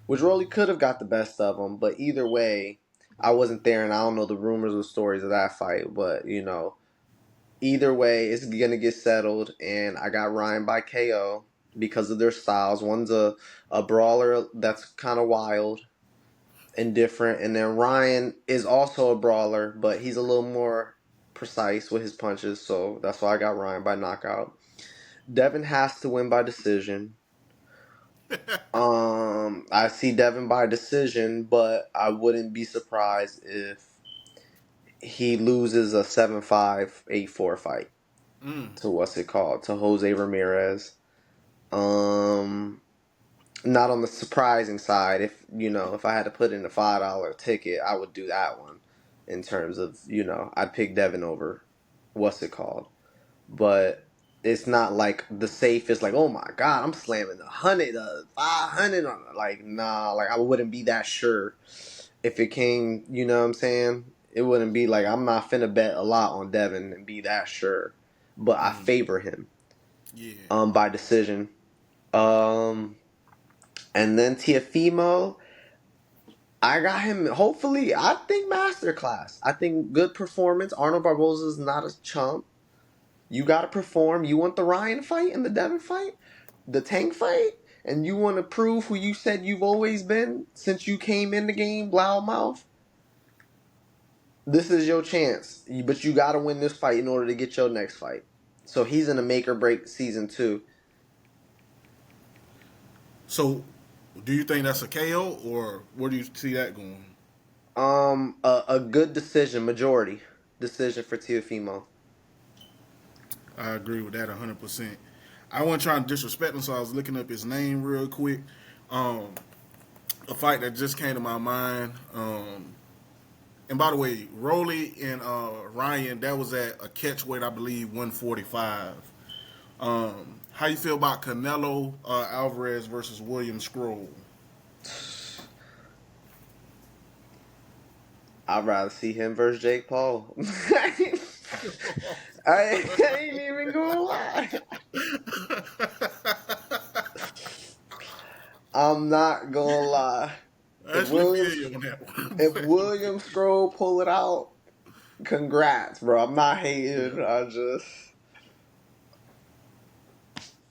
which Rolly could have got the best of him. But either way, I wasn't there and I don't know the rumors or stories of that fight. But, either way, it's going to get settled. And I got Ryan by KO because of their styles. One's a brawler that's kind of wild and different. And then Ryan is also a brawler, but he's a little more precise with his punches. So that's why I got Ryan by knockout. Devin has to win by decision. I see Devin by decision, but I wouldn't be surprised if he loses a 7-5, 8-4 fight to to Jose Ramirez. Not on the surprising side. If I had to put in a $5 ticket, I would do that one. In terms of I'd pick Devin over but it's not like the safe is like, oh my god, I'm slamming 100, 500 on it. Like nah, like I wouldn't be that sure if it came. You know what I'm saying? It wouldn't be like I'm not finna bet a lot on Devin and be that sure, but I favor him. Yeah. By decision. And then Teofimo, I got him. Hopefully, I think masterclass. I think good performance. Arnold Barboza is not a chump. You got to perform. You want the Ryan fight and the Devin fight, the Tank fight, and you want to prove who you said you've always been since you came in the game, loudmouth. This is your chance, but you got to win this fight in order to get your next fight. So he's in a make or break season 2. So, do you think that's a KO, or where do you see that going? A good decision, majority decision for Teofimo. I agree with that 100%. I wasn't trying to disrespect him, so I was looking up his name real quick. A fight that just came to my mind. And by the way, Rolly and Ryan, that was at a catch weight, I believe, 145. How you feel about Canelo Alvarez versus William Scroll? I'd rather see him versus Jake Paul. I ain't even gonna lie. I'm not gonna lie. I actually feel you on that one. If William Scroll pull it out, congrats, bro. I'm not hating.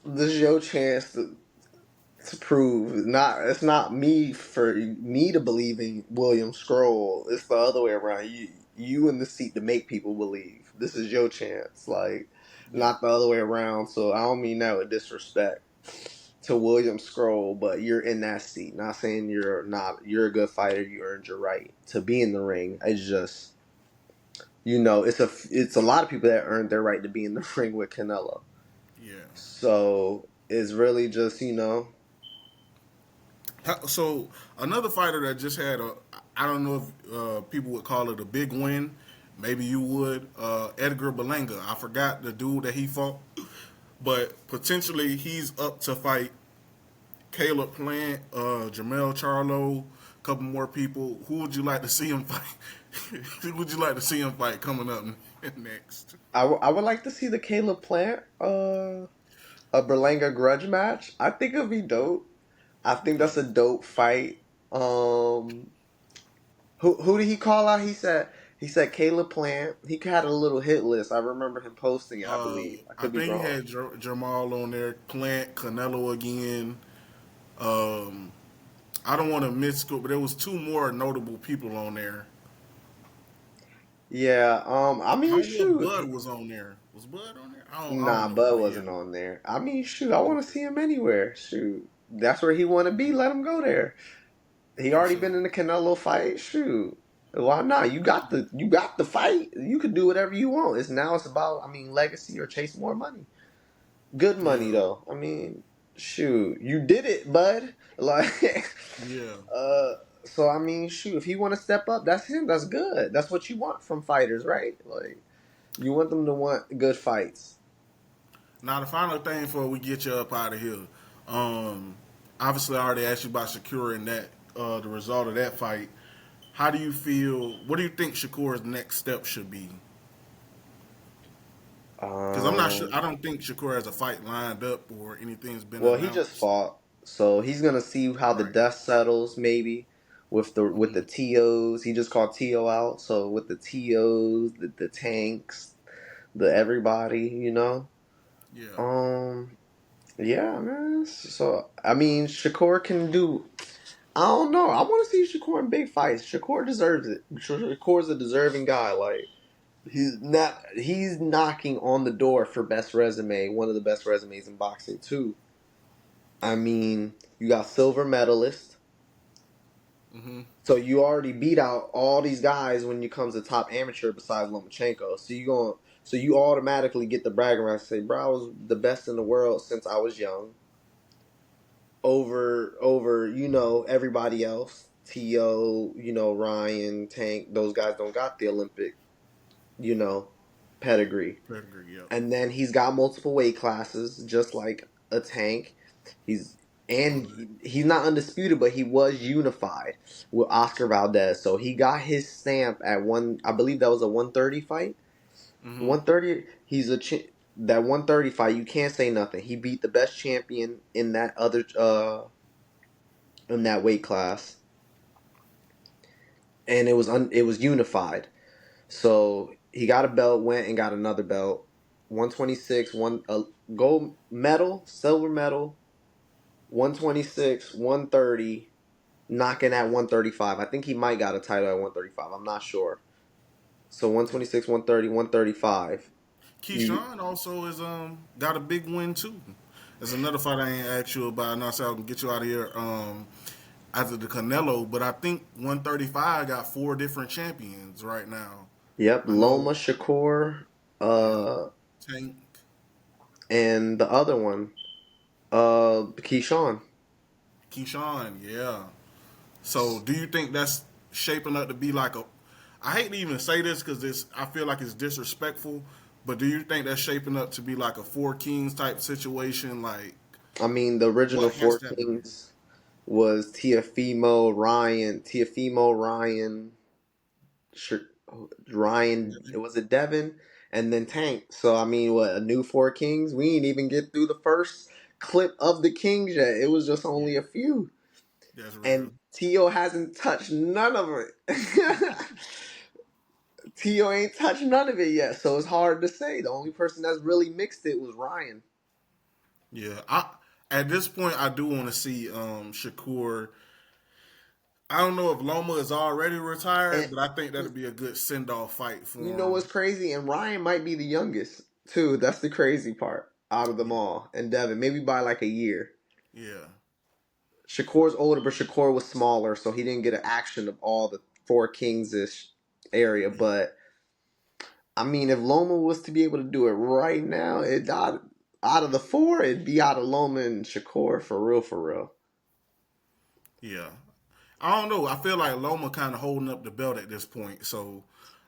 This is your chance to prove. It's not me for me to believe in William Scroll. It's the other way around. You in the seat to make people believe. This is your chance, not the other way around. So I don't mean that with disrespect to William Scroll, but you're in that seat. Not saying you're not. You're a good fighter. You earned your right to be in the ring. It's just, it's a lot of people that earned their right to be in the ring with Canelo. Yeah. So it's really just So another fighter that just had I don't know if people would call it a big win. Maybe you would. Edgar Berlanga. I forgot the dude that he fought, but potentially he's up to fight Caleb Plant, Jamel Charlo, a couple more people. Who would you like to see him fight? Who would you like to see him fight coming up next? I would like to see the Caleb Plant, a Berlanga grudge match. I think it'd be dope. I think that's a dope fight. Who did he call out? He said Caleb Plant. He had a little hit list. I remember him posting it, I believe. I think he had Jamal on there, Plant, Canelo again. I don't want to misscope, but there was 2 more notable people on there. Yeah, I mean, shoot. Bud was on there. Was Bud on there? Nah, Bud wasn't on there. I mean, shoot, I want to see him anywhere. Shoot, that's where he want to be. Let him go there. He already been in the Canelo fight. Shoot, why not? You got the fight. You can do whatever you want. It's about, legacy or chase more money. Good money though. I mean, shoot, you did it, bud. Yeah. So shoot, if he want to step up, that's him. That's good. That's what you want from fighters, right? You want them to want good fights. Now the final thing before we get you up out of here, obviously I already asked you about Shakur and that the result of that fight. How do you feel? What do you think Shakur's next step should be? Because I'm not sure. I don't think Shakur has a fight lined up or anything's been. Well, announced. He just fought, so he's gonna see how the dust settles, maybe with the TOs. He just called TO out, so with the TOs, the tanks, the everybody, Yeah. Yeah, man. So Shakur can do. I don't know. I want to see Shakur in big fights. Shakur deserves it. Shakur's a deserving guy. He's knocking on the door for best resume, one of the best resumes in boxing too. You got silver medalist, Mm-hmm. So you already beat out all these guys when you comes to top amateur besides Lomachenko. So you automatically get the bragging rights to say, bro, I was the best in the world since I was young. Over, everybody else. TeoL, Ryan, Tank, those guys don't got the Olympic, you know, pedigree. Pedigree, yep. And then he's got multiple weight classes, just like a Tank. He's not undisputed, but he was unified with Oscar Valdez. So he got his stamp at I believe that was a 130 fight. Mm-hmm. 130. That 130 fight. You can't say nothing. He beat the best champion in that in that weight class, and it was unified. So he got a belt, went and got another belt. 126, gold medal, silver medal, 126, 130, knocking at 135. I think he might got a title at 135. I'm not sure. So 126, 130, 135. Keyshawn also is got a big win too. There's another fight I ain't asked you about, and I said I can get you out of here after the Canelo, but I think 135 got 4 different champions right now. Yep, I know. Loma Shakur, Yeah. Tank. and the other one, Keyshawn. Keyshawn, yeah. So, do you think that's shaping up to be like a? I hate to even say this because I feel like it's disrespectful. But do you think that's shaping up to be like a 4 Kings type situation? Like, I mean, the original what has Four to happen? Kings was Teofimo, Ryan, Ryan. It was a Devin, and then Tank. So I mean, what, a new Four Kings? We didn't even get through the first clip of the Kings yet. It was just only a few, That's real. and Tio hasn't touched none of it. Tio ain't touched none of it yet, so it's hard to say. The only person that's really mixed it was Ryan. Yeah, at this point I do want to see Shakur. I don't know if Loma is already retired, And but I think that'd be a good send off fight for you know him. what's crazy? And Ryan might be the youngest too. That's the crazy part out of them Yeah, all. And Devin, maybe by like a year. yeah, Shakur's older, but Shakur was smaller, so he didn't get an action of all the Four Kings ish area. yeah. But I mean, if Loma was to be able to do it right now, out of the four, it'd be out of Loma and Shakur for real, for real. Yeah. I don't know. I feel like Loma kind of holding up the belt at this point, so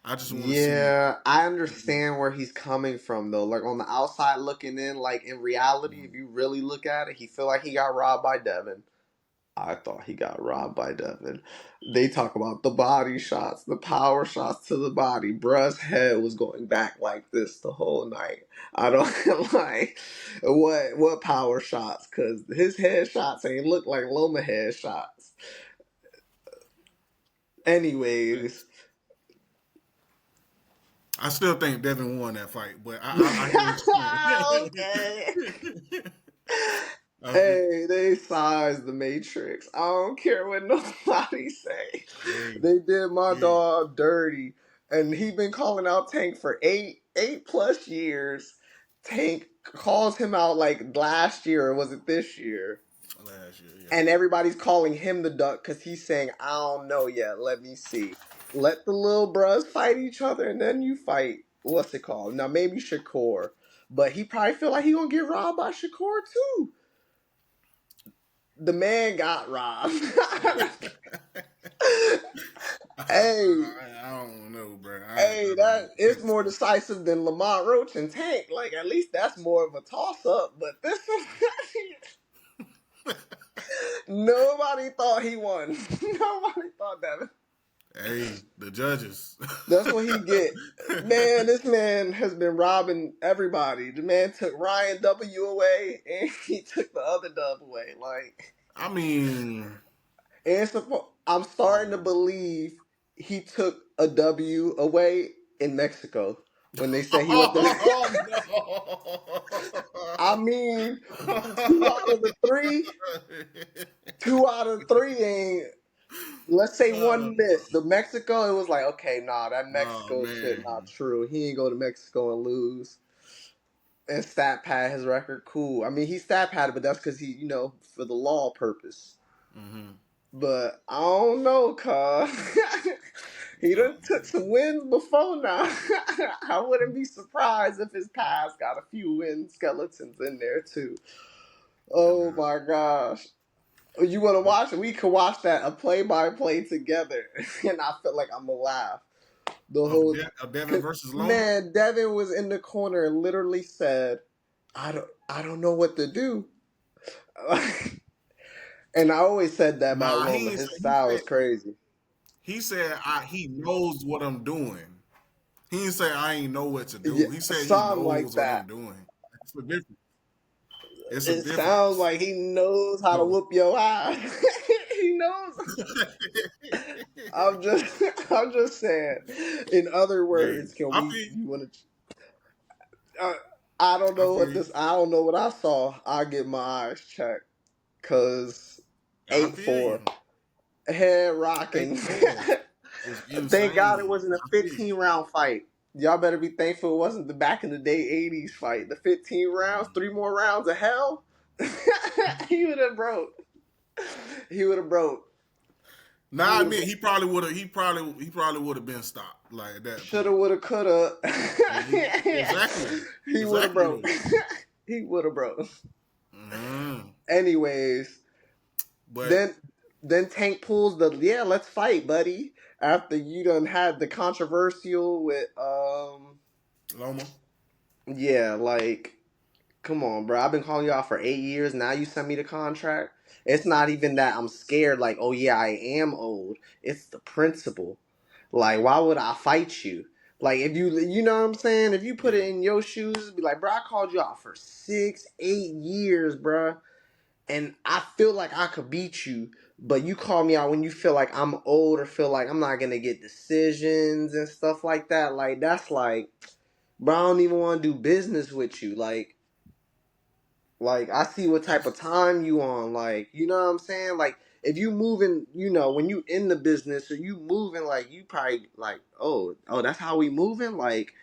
I just want to see. Yeah, I understand where he's coming from though. Like on the outside looking in, like in reality, if you really look at it, he feel like he got robbed by Devin. I thought he got robbed by Devin. They talk about the body shots, the power shots to the body. Bruh's head was going back like this the whole night. I don't like what power shots, because his head shots ain't look like Loma head shots. Anyways, I still think Devin won that fight, but I hear what you're okay. saying. I feel, Hey, they sized the Matrix. I don't care what nobody say. hey, They did my yeah, dog dirty, and he been calling out Tank for eight plus years. Tank calls him out like last year, or was it this year? last year, yeah. And everybody's calling him the duck because he's saying, "I don't know yet. Let me see. Let the little bros fight each other, and then you fight. What's it called? Now maybe Shakur, but he probably feel like he gonna get robbed by Shakur too." The man got robbed. Hey, I don't know, bro. hey, that it's more decisive than Lamont Roach and Tank. Like at least that's more of a toss up. But this one, nobody thought he won. Nobody thought that. Hey, the judges. That's what he get. Man, this man has been robbing everybody. The man took Ryan W away and he took the other dub away. Like, I mean, and I'm starting to believe he took a W away in Mexico when they say he went to. oh I mean, two out of the three, two out of three ain't. Let's say no. one missed. The Mexico, it was like, okay, nah, that Oh Mexico shit not man. true. He ain't go to Mexico and lose. And stat pad his record, cool. I mean, he stat padded, but that's because he, for the law purpose. Mm-hmm. But I don't know, cuz. He done took some wins before now. I wouldn't be surprised if his past got a few win skeletons in there too. Oh my gosh. You want to watch it? We can watch that a play-by-play together. And I feel like I'm going to laugh. The whole Devin versus Loma? Man, Devin was in the corner and literally said, I don't know what to do. And I always said that about Nah, Loma. His style is crazy. he said he knows what I'm doing. He didn't say I ain't know what to do. Yeah, He said he something like knows what I'm that. doing. It's a difference. It's a It sounds difference. like he knows how to So, whoop your ass. He knows. I'm just, I'm just saying. In other man, words, can I we? feel You want to? I don't I know feel what you. this. I don't know what I saw. I'll get my eyes checked. Cause I eight feel four you. head rocking. 8-4 is Thank God it insane. wasn't a I feel you. 15-round fight. Y'all better be thankful it wasn't the back in the day 80s fight. The 15 rounds, 3 more rounds of hell. He would have broke. He would have broke. Nah, He I would have admit broke. he probably would have been stopped like at that Shoulda, point. woulda, coulda. Exactly. He would have Exactly broke. though. He would have broke. Mm. Anyways, But then Tank pulls the let's fight, buddy. After you done had the controversial with Loma. like come on, bro. I've been calling you out for 8 years. Now you send me the contract. It's not even that I'm scared. Like, oh yeah, I am old. It's the principle. Like, why would I fight you? Like, if you know what I'm saying? If you put Yeah. it in your shoes, it'd be like, bro, I called you out for 6, 8 years, bro, and I feel like I could beat you. But you call me out when you feel like I'm old or feel like I'm not gonna get decisions and stuff like that. Like, that's like, bro, I don't even want to do business with you. Like I see what type of That's time you on. Like, you know what I'm saying? Like if you moving, when you in the business or you moving, like you probably like, oh, that's how we moving, like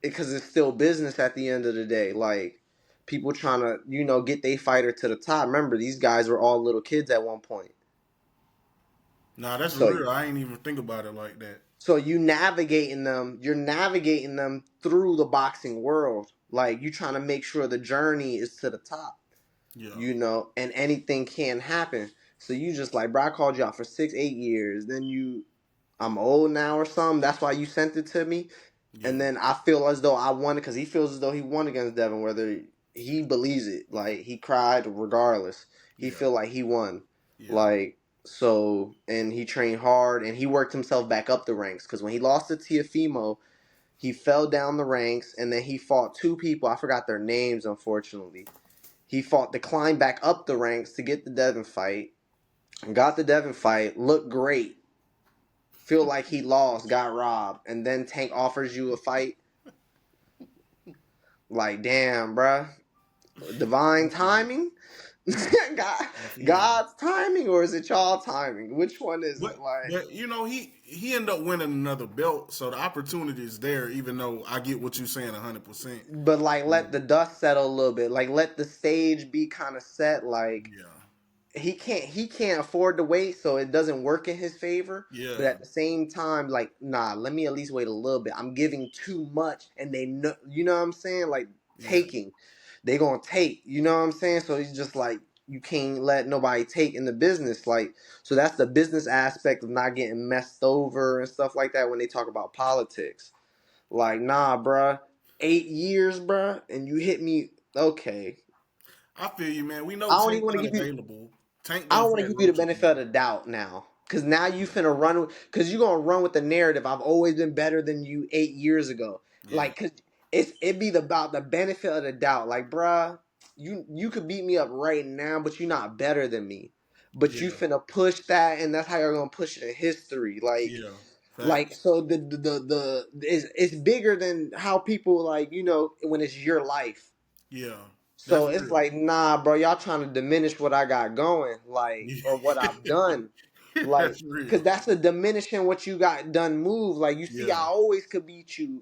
because it's still business at the end of the day. Like people trying to, get their fighter to the top. Remember, these guys were all little kids at one point. nah, that's So real. I ain't even think about it like that. so you're navigating them through the boxing world. Like you trying to make sure the journey is to the top. Yeah. And anything can happen. So you just like, bro, I called you out for 6, 8 years. Then I'm old now or something. That's why you sent it to me. Yeah. And then I feel as though I won it because he feels as though he won against Devin, whether he believes it. Like he cried regardless. He Yeah. feel like he won. Yeah. Like so, and he trained hard and he worked himself back up the ranks because when he lost to Teofimo, he fell down the ranks and then he fought two people. I forgot their names, unfortunately. He fought to climb back up the ranks to get the Devin fight. Got the Devin fight. Looked great. Feel like he lost. Got robbed. And then Tank offers you a fight. Like, damn, bruh. Divine timing? God, I feel you. God's timing? Or is it y'all timing? Which one is it? But Like, but he ended up winning another belt, so the opportunity is there. Even though I get what you're saying 100%. but like, let the dust settle a little bit. Like, let the stage be kind of set. Like, Yeah. he can't afford to wait, so it doesn't work in his favor. But Yeah. at the same time, like, nah, let me at least wait a little bit. I'm giving too much, and they know, you know what I'm saying? Like Yeah. taking, they gonna take, you know what I'm saying? So it's just like you can't let nobody take in the business. Like, so that's the business aspect of not getting messed over and stuff like that when they talk about politics. Like, nah, bruh, 8 years, bruh, and you hit me. Okay, I feel you, man. We know I don't even Tank want to give you. unavailable. Tank I gonna don't want to fight give you the Roach benefit of again. the doubt now. Because now you finna run, because you're going to run with the narrative. I've always been better than you 8 years ago. Yeah. Like, because it be about the benefit of the doubt. Like, bruh, you could beat me up right now, but you're not better than me. But you Yeah. finna push that, and that's how you're going to push it in history. Like, Yeah. Facts. so it's bigger than how people, like, when it's your life. Yeah. So That's it's real. like, nah, bro, y'all trying to diminish what I got going, like, or what I've done, like, That's real. cause that's a diminishing what you got done move. Like, you see, I Yeah. always could beat you.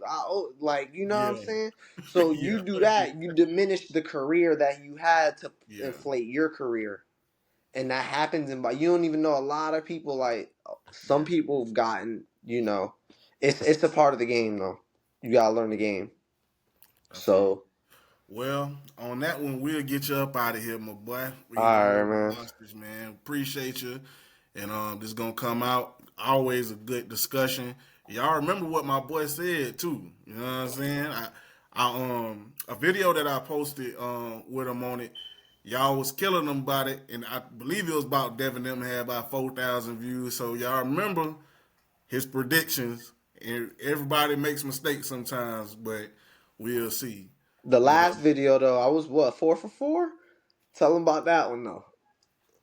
Like, you know what I'm Yeah. saying? So you Yeah. do that, you diminish the career that you had to Yeah. inflate your career. And that happens, and you don't even know. A lot of people, like some people, have gotten. It's a part of the game though. You gotta learn the game. I feel you. So, Well, on that one, we'll get you up out of here, my boy. We all ain't gonna right, hold you man. hostage, man. Appreciate you. And this is gonna come out. Always a good discussion. Y'all remember what my boy said too. You know what I'm saying? A video that I posted with him on it. Y'all was killing him about it, and I believe it was about Devin them had about 4,000 views. So y'all remember his predictions. And everybody makes mistakes sometimes, but we'll see. The But last video though, I was what 4 for 4. Tell them about that one though.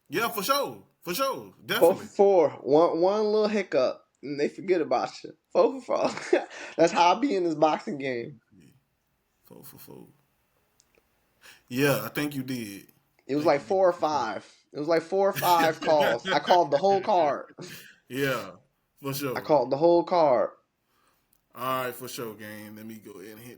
yeah, for sure, Four for definitely. four. One little hiccup, and they forget about you. 4 for 4. That's how I be in this boxing game. 4 for 4. Yeah, I think you did. It was Thank like you, 4 or 5. It was like 4 or 5 calls. I called the whole card. Yeah, for I sure. called the whole card. All right, for sure, gang. Let me go ahead and hit